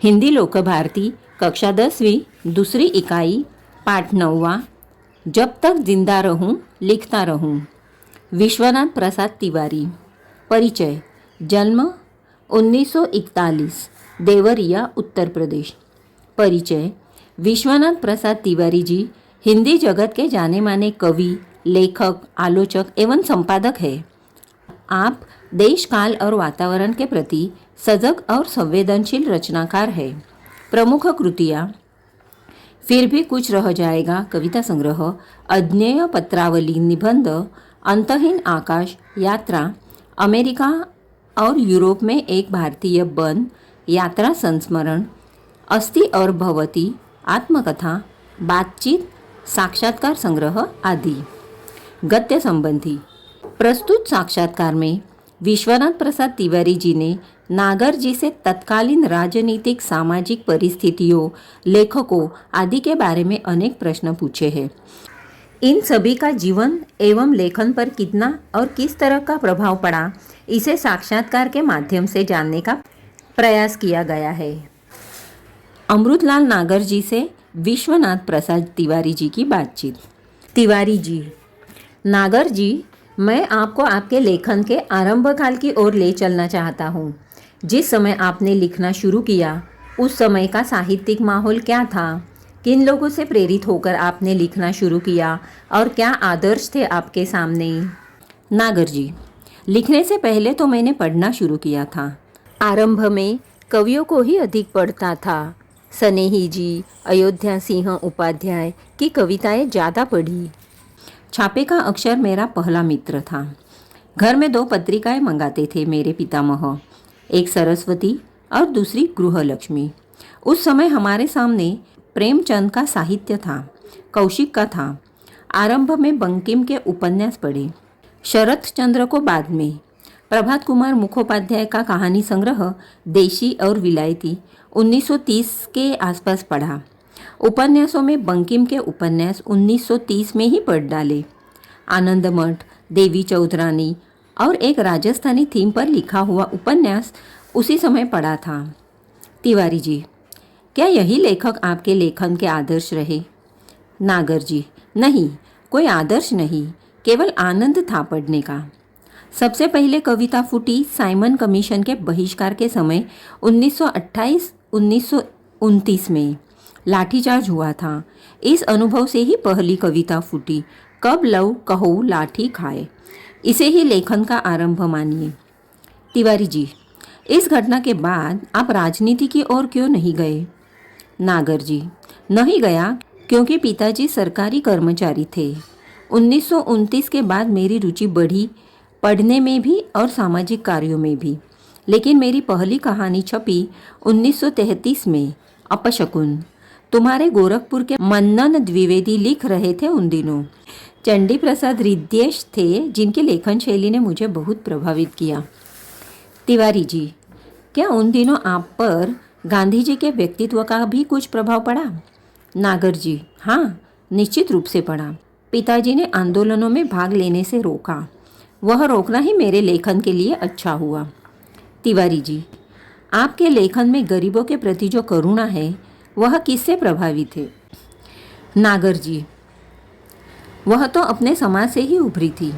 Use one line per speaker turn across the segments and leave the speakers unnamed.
हिंदी लोकभारती कक्षा 10वीं दूसरी इकाई पाठ 9वां जब तक जिंदा रहूं लिखता रहूं। विश्वनाथ प्रसाद तिवारी। परिचय। जन्म 1941, देवरिया उत्तर प्रदेश। परिचय। विश्वनाथ प्रसाद तिवारी जी हिंदी जगत के जाने माने कवि, लेखक, आलोचक एवं संपादक हैं। आप देश, काल और वातावरण के प्रति सजग और संवेदनशील रचनाकार है। प्रमुख कृतियाँ: फिर भी कुछ रह जाएगा कविता संग्रह, अज्ञेय पत्रावली निबंध, अंतहीन आकाश, यात्रा, अमेरिका और यूरोप में एक भारतीय वन, यात्रा संस्मरण, अस्ति और भवती, आत्मकथा, बातचीत, साक्षात्कार संग्रह आदि। गद्य संबंधी। प्रस्तुत साक्षात्कार में विश्वनाथ प्रसाद तिवारी जी ने नागर जी से तत्कालीन राजनीतिक, सामाजिक परिस्थितियों, लेखकों आदि के बारे में अनेक प्रश्न पूछे हैं। इन सभी का जीवन एवं लेखन पर कितना और किस तरह का प्रभाव पड़ा, इसे साक्षात्कार के माध्यम से जानने का प्रयास किया गया है। अमृतलाल नागर जी से विश्वनाथ प्रसाद तिवारी जी की बातचीत। तिवारी जी: नागर जी, मैं आपको आपके लेखन के आरंभ काल की ओर ले चलना चाहता हूँ। जिस समय आपने लिखना शुरू किया उस समय का साहित्यिक माहौल क्या था? किन लोगों से प्रेरित होकर आपने लिखना शुरू किया और क्या आदर्श थे आपके सामने? नागर जी: लिखने से पहले तो मैंने पढ़ना शुरू किया था। आरंभ में कवियों को ही अधिक पढ़ता था। स्नेही जी, अयोध्या सिंह उपाध्याय की कविताएं ज़्यादा पढ़ी। छापे का अक्षर मेरा पहला मित्र था। घर में 2 पत्रिकाएं मंगाते थे मेरे पितामह, एक सरस्वती और दूसरी गृहलक्ष्मी। उस समय हमारे सामने प्रेमचंद का साहित्य था, कौशिक का था। आरंभ में बंकिम के उपन्यास पढ़े, शरत चंद्र को बाद में। प्रभात कुमार मुखोपाध्याय का कहानी संग्रह देशी और विलायती 1930 के आसपास पढ़ा। उपन्यासों में बंकिम के उपन्यास 1930 में ही पढ़ डाले। आनंद मठ, देवी चौधरानी और एक राजस्थानी थीम पर लिखा हुआ उपन्यास उसी समय पढ़ा था। तिवारी जी: क्या यही लेखक आपके लेखन के आदर्श रहे? नागर जी: नहीं, कोई आदर्श नहीं, केवल आनंद था पढ़ने का। सबसे पहले कविता फूटी साइमन कमीशन के बहिष्कार के समय 1928-1929 में। लाठीचार्ज हुआ था। इस अनुभव से ही पहली कविता फूटी, कब लव कहो लाठी खाए। इसे ही लेखन का आरंभ मानिए। तिवारी जी: इस घटना के बाद आप राजनीति की ओर क्यों नहीं गए? नागर जी: नहीं गया क्योंकि पिताजी सरकारी कर्मचारी थे। 1929 के बाद मेरी रुचि बढ़ी, पढ़ने में भी और सामाजिक कार्यों में भी। लेकिन मेरी पहली कहानी छपी 1933 में, अपशकुन। तुम्हारे गोरखपुर के मन्नन द्विवेदी लिख रहे थे उन दिनों। चंडी प्रसाद रिद्देश थे जिनकी लेखन शैली ने मुझे बहुत प्रभावित किया। तिवारी जी: क्या उन दिनों आप पर गांधी जी के व्यक्तित्व का भी कुछ प्रभाव पड़ा? नागर जी: हाँ, निश्चित रूप से पड़ा। पिताजी ने आंदोलनों में भाग लेने से रोका। वह रोकना ही मेरे लेखन के लिए अच्छा हुआ। तिवारी जी: आपके लेखन में गरीबों के प्रति जो करुणा है वह किससे प्रभावित है? नागर जी: वह तो अपने समाज से ही उभरी थी।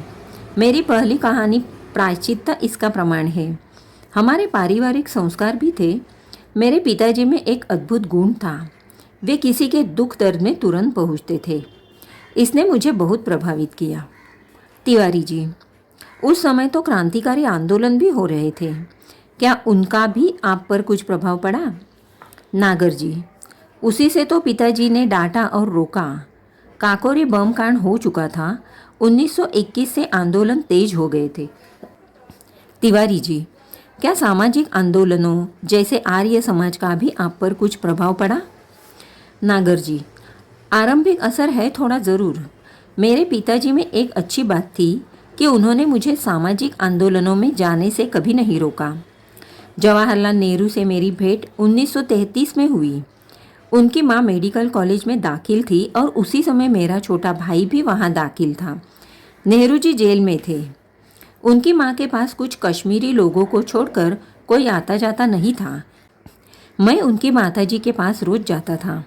मेरी पहली कहानी प्रायश्चित्त इसका प्रमाण है। हमारे पारिवारिक संस्कार भी थे। मेरे पिताजी में एक अद्भुत गुण था, वे किसी के दुख दर्द में तुरंत पहुँचते थे। इसने मुझे बहुत प्रभावित किया। तिवारी जी: उस समय तो क्रांतिकारी आंदोलन भी हो रहे थे, क्या उनका भी आप पर कुछ प्रभाव पड़ा? नागर जी: उसी से तो पिताजी ने डांटा और रोका। काकोरी बम कांड हो चुका था। 1921 से आंदोलन तेज हो गए थे। तिवारी जी: क्या सामाजिक आंदोलनों जैसे आर्य समाज का भी आप पर कुछ प्रभाव पड़ा? नागर जी: आरंभिक असर है थोड़ा ज़रूर। मेरे पिताजी में एक अच्छी बात थी कि उन्होंने मुझे सामाजिक आंदोलनों में जाने से कभी नहीं रोका। जवाहरलाल नेहरू से मेरी भेंट 1933 में हुई। उनकी माँ मेडिकल कॉलेज में दाखिल थी और उसी समय मेरा छोटा भाई भी वहाँ दाखिल था। नेहरू जी जेल में थे। उनकी माँ के पास कुछ कश्मीरी लोगों को छोड़कर कोई आता जाता नहीं था। मैं उनकी माताजी के पास रोज जाता था।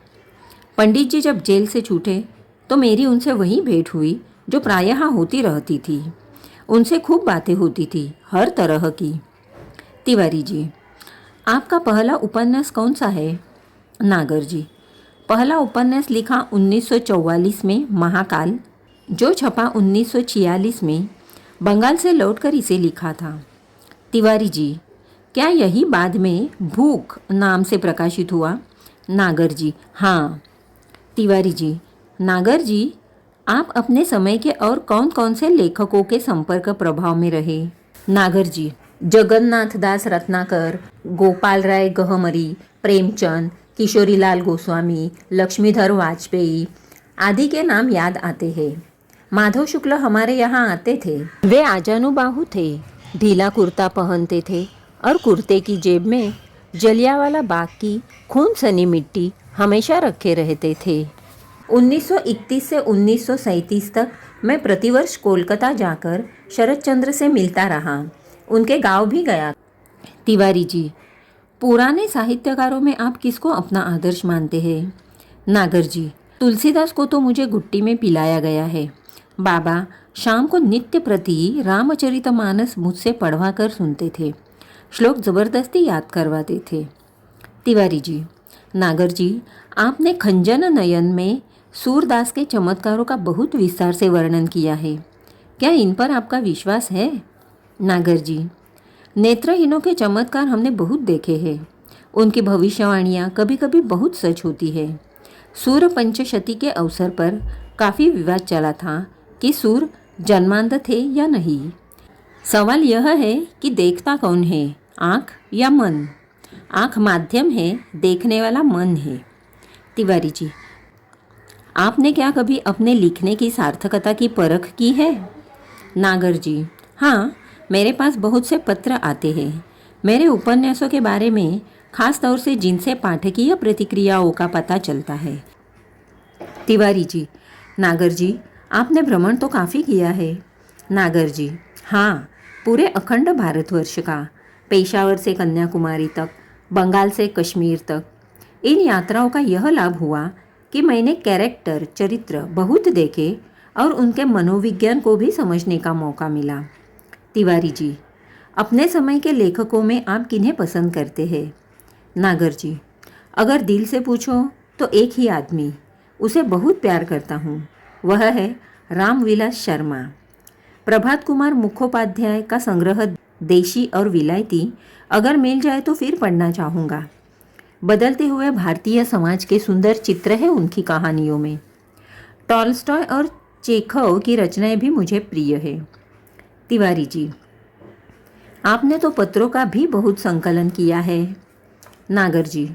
पंडित जी जब जेल से छूटे तो मेरी उनसे वही भेंट हुई जो प्रायः होती रहती थी। उनसे खूब बातें होती थी, हर तरह की। तिवारी जी, आपका पहला उपन्यास कौन सा है? नागर जी, पहला उपन्यास लिखा 1944 में महाकाल, जो छपा 1946 में। बंगाल से लौटकर इसे लिखा था। तिवारी जी, क्या यही बाद में भूख नाम से प्रकाशित हुआ? नागर जी, हाँ। तिवारी जी, नागर जी, आप अपने समय के और कौन कौन से लेखकों के संपर्क प्रभाव में रहे? नागर जी, जगन्नाथ दास रत्नाकर, गोपाल राय गहमरी, प्रेमचंद, किशोरीलाल गोस्वामी, लक्ष्मीधर वाजपेयी आदि के नाम याद आते हैं। माधव शुक्ल हमारे यहाँ आते थे। वे आजानुबाहु थे, ढीला कुर्ता पहनते थे और कुर्ते की जेब में जलियांवाला बाग की खून सनी मिट्टी हमेशा रखे रहते थे। 1931 से 1937 तक मैं प्रतिवर्ष कोलकाता जाकर शरद चंद्र से मिलता रहा, उनके गांव भी गया। तिवारी जी, पुराने साहित्यकारों में आप किसको अपना आदर्श मानते हैं? नागर जी, तुलसीदास को तो मुझे गुट्टी में पिलाया गया है। बाबा शाम को नित्य प्रति रामचरितमानस मुझसे पढ़वा कर सुनते थे, श्लोक जबरदस्ती याद करवाते थे। तिवारी जी, नागर जी, आपने खंजन नयन में सूरदास के चमत्कारों का बहुत विस्तार से वर्णन किया है, क्या इन पर आपका विश्वास है? नागर जी, नेत्रहीनों के चमत्कार हमने बहुत देखे हैं, उनकी भविष्यवाणियाँ कभी कभी बहुत सच होती है। सूर पंचशती के अवसर पर काफ़ी विवाद चला था कि सूर जन्मांध थे या नहीं। सवाल यह है कि देखता कौन है, आँख या मन? आँख माध्यम है, देखने वाला मन है। तिवारी जी, आपने क्या कभी अपने लिखने की सार्थकता की परख की है? नागर जी, हाँ, मेरे पास बहुत से पत्र आते हैं मेरे उपन्यासों के बारे में, खास तौर से जिनसे पाठकीय प्रतिक्रियाओं का पता चलता है। तिवारी जी, नागर जी, आपने भ्रमण तो काफ़ी किया है। नागर जी, हाँ, पूरे अखंड भारतवर्ष का, पेशावर से कन्याकुमारी तक, बंगाल से कश्मीर तक। इन यात्राओं का यह लाभ हुआ कि मैंने कैरेक्टर, चरित्र बहुत देखे और उनके मनोविज्ञान को भी समझने का मौका मिला। तिवारी जी, अपने समय के लेखकों में आप किन्हें पसंद करते हैं? नागर जी, अगर दिल से पूछो तो एक ही आदमी, उसे बहुत प्यार करता हूँ, वह है रामविलास शर्मा। प्रभात कुमार मुखोपाध्याय का संग्रह देशी और विलायती अगर मिल जाए तो फिर पढ़ना चाहूँगा। बदलते हुए भारतीय समाज के सुंदर चित्र है उनकी कहानियों में। टॉल्स्टॉय और चेखव की रचनाएं भी मुझे प्रिय है। तिवारी जी, आपने तो पत्रों का भी बहुत संकलन किया है। नागर जी,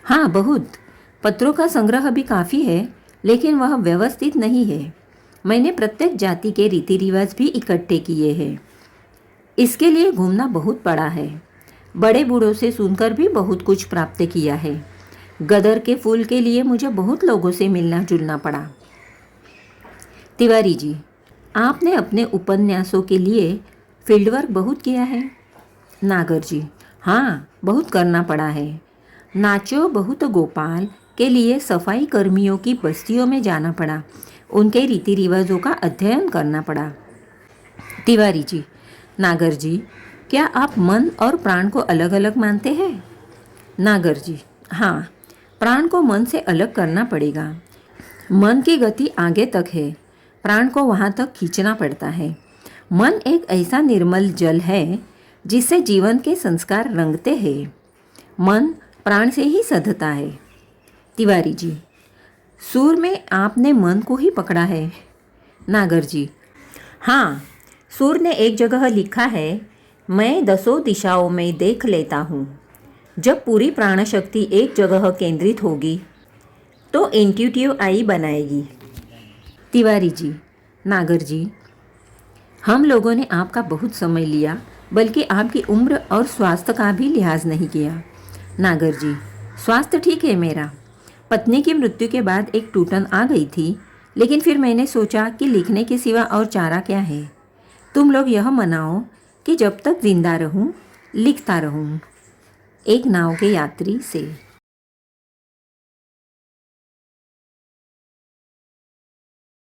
हाँ, बहुत। पत्रों का संग्रह भी काफ़ी है, लेकिन वह व्यवस्थित नहीं है। मैंने प्रत्येक जाति के रीति रिवाज भी इकट्ठे किए हैं। इसके लिए घूमना बहुत पड़ा है, बड़े बूढ़ों से सुनकर भी बहुत कुछ प्राप्त किया है। गदर के फूल के लिए मुझे बहुत लोगों से मिलना जुलना पड़ा। तिवारी जी, आपने अपने उपन्यासों के लिए फील्डवर्क बहुत किया है। नागर जी, हाँ, बहुत करना पड़ा है। नाचो बहुत गोपाल के लिए सफाई कर्मियों की बस्तियों में जाना पड़ा, उनके रीति रिवाजों का अध्ययन करना पड़ा। तिवारी जी, नागर जी, क्या आप मन और प्राण को अलग अलग मानते हैं? नागर जी, हाँ, प्राण को मन से अलग करना पड़ेगा। मन की गति आगे तक है, प्राण को वहाँ तक खींचना पड़ता है। मन एक ऐसा निर्मल जल है जिससे जीवन के संस्कार रंगते हैं। मन प्राण से ही सधता है। तिवारी जी, सूर में आपने मन को ही पकड़ा है। नागर जी, हाँ, सूर ने एक जगह लिखा है, मैं 10 दिशाओं में देख लेता हूँ। जब पूरी प्राण शक्ति एक जगह केंद्रित होगी तो इंट्यूटिव आई बनाएगी। तिवारी जी, नागर जी, हम लोगों ने आपका बहुत समय लिया, बल्कि आपकी उम्र और स्वास्थ्य का भी लिहाज नहीं किया। नागर जी, स्वास्थ्य ठीक है मेरा। पत्नी की मृत्यु के बाद एक टूटन आ गई थी, लेकिन फिर मैंने सोचा कि लिखने के सिवा और चारा क्या है। तुम लोग यह मनाओ कि जब तक जिंदा रहूं लिखता रहूं। एक नाव के यात्री से।